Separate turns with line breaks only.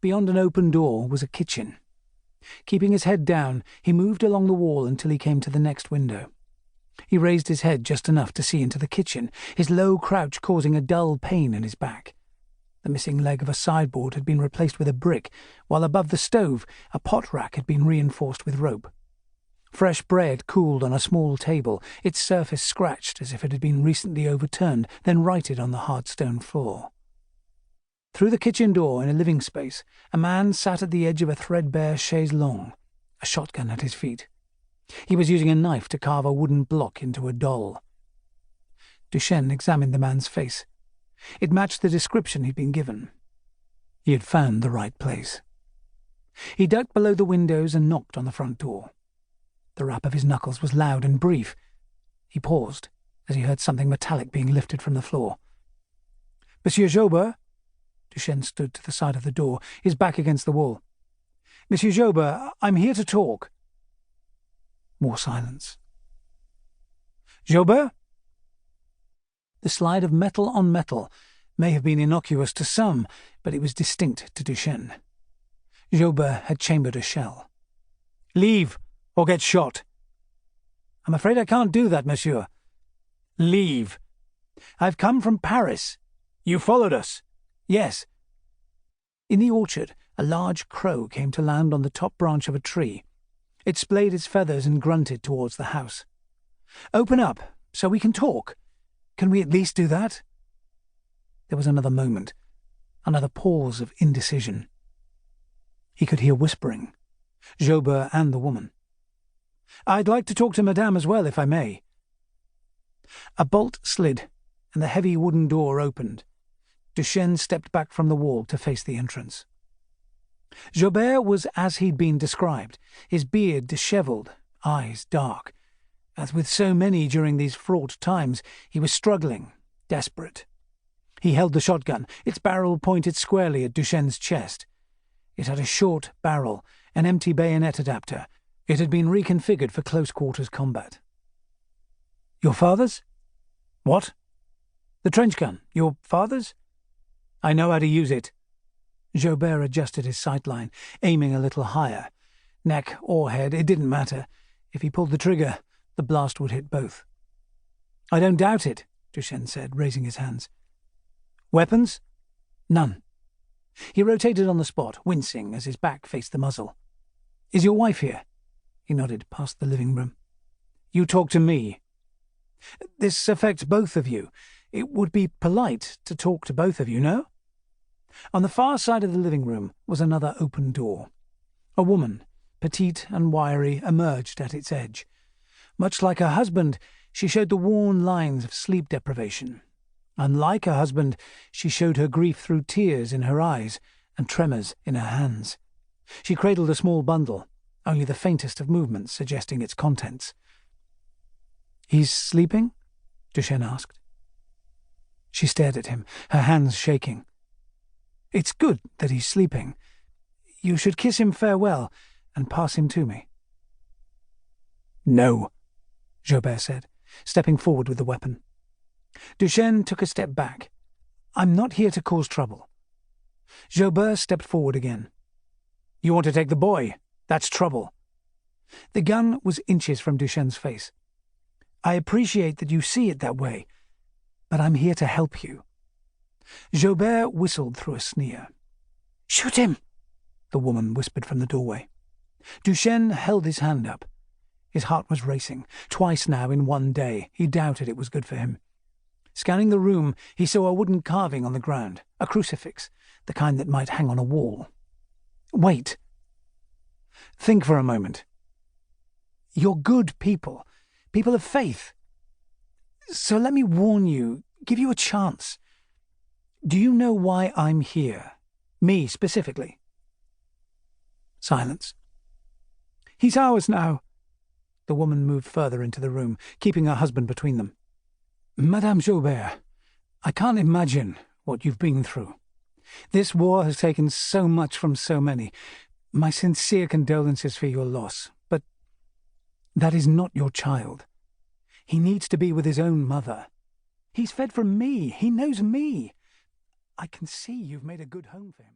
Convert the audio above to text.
Beyond an open door was a kitchen. Keeping his head down, he moved along the wall until he came to the next window. He raised his head just enough to see into the kitchen, his low crouch causing a dull pain in his back. The missing leg of a sideboard had been replaced with a brick, while above the stove a pot rack had been reinforced with rope. Fresh bread cooled on a small table, its surface scratched as if it had been recently overturned, then righted on the hard stone floor. Through the kitchen door, in a living space, a man sat at the edge of a threadbare chaise longue, a shotgun at his feet. He was using a knife to carve a wooden block into a doll. Duchene examined the man's face. It matched the description he'd been given. He had found the right place. He ducked below the windows and knocked on the front door. The rap of his knuckles was loud and brief. He paused as he heard something metallic being lifted from the floor. "Monsieur Joubert?" Duchene stood to the side of the door, his back against the wall. "Monsieur Joubert, I'm here to talk." More silence. "Joubert?" The slide of metal on metal may have been innocuous to some, but it was distinct to Duchene. Joubert had chambered a shell. "Leave, or get shot." "I'm afraid I can't do that, monsieur." "Leave." "I've come from Paris." "You followed us." "Yes." In the orchard, a large crow came to land on the top branch of a tree. It splayed its feathers and grunted towards the house. "Open up, so we can talk. Can we at least do that?" There was another moment, another pause of indecision. He could hear whispering, Joubert and the woman. "I'd like to talk to Madame as well, if I may." A bolt slid, and the heavy wooden door opened. Duchene stepped back from the wall to face the entrance. Joubert was as he'd been described, his beard dishevelled, eyes dark. As with so many during these fraught times, he was struggling, desperate. He held the shotgun, its barrel pointed squarely at Duchene's chest. It had a short barrel, an empty bayonet adapter. It had been reconfigured for close-quarters combat. "Your father's?" "What?" "The trench gun. Your father's?" "I know how to use it." Joubert adjusted his sightline, aiming a little higher. Neck or head, it didn't matter. If he pulled the trigger, the blast would hit both. "I don't doubt it," Duchene said, raising his hands. "Weapons?" "None." He rotated on the spot, wincing as his back faced the muzzle. "Is your wife here?" He nodded past the living room. "You talk to me." "This affects both of you. It would be polite to talk to both of you, no?" On the far side of the living room was another open door. A woman, petite and wiry, emerged at its edge. Much like her husband, she showed the worn lines of sleep deprivation. Unlike her husband, she showed her grief through tears in her eyes and tremors in her hands. She cradled a small bundle, only the faintest of movements suggesting its contents. "He's sleeping?" Duchene asked. She stared at him, her hands shaking. "It's good that he's sleeping. You should kiss him farewell and pass him to me." "No," Joubert said, stepping forward with the weapon. Duchene took a step back. "I'm not here to cause trouble." Joubert stepped forward again. "You want to take the boy? That's trouble." The gun was inches from Duchene's face. "I appreciate that you see it that way, but I'm here to help you." Joubert whistled through a sneer. "Shoot him!" the woman whispered from the doorway. Duchene held his hand up. His heart was racing. Twice now in one day, he doubted it was good for him. Scanning the room, he saw a wooden carving on the ground, a crucifix, the kind that might hang on a wall. "Wait. Think for a moment. You're good people, people of faith. So let me warn you, give you a chance. Do you know why I'm here? Me, specifically?" Silence. "He's ours now." The woman moved further into the room, keeping her husband between them. "Madame Joubert, I can't imagine what you've been through. This war has taken so much from so many. My sincere condolences for your loss, but that is not your child. He needs to be with his own mother. He's fed from me. He knows me. I can see you've made a good home for him."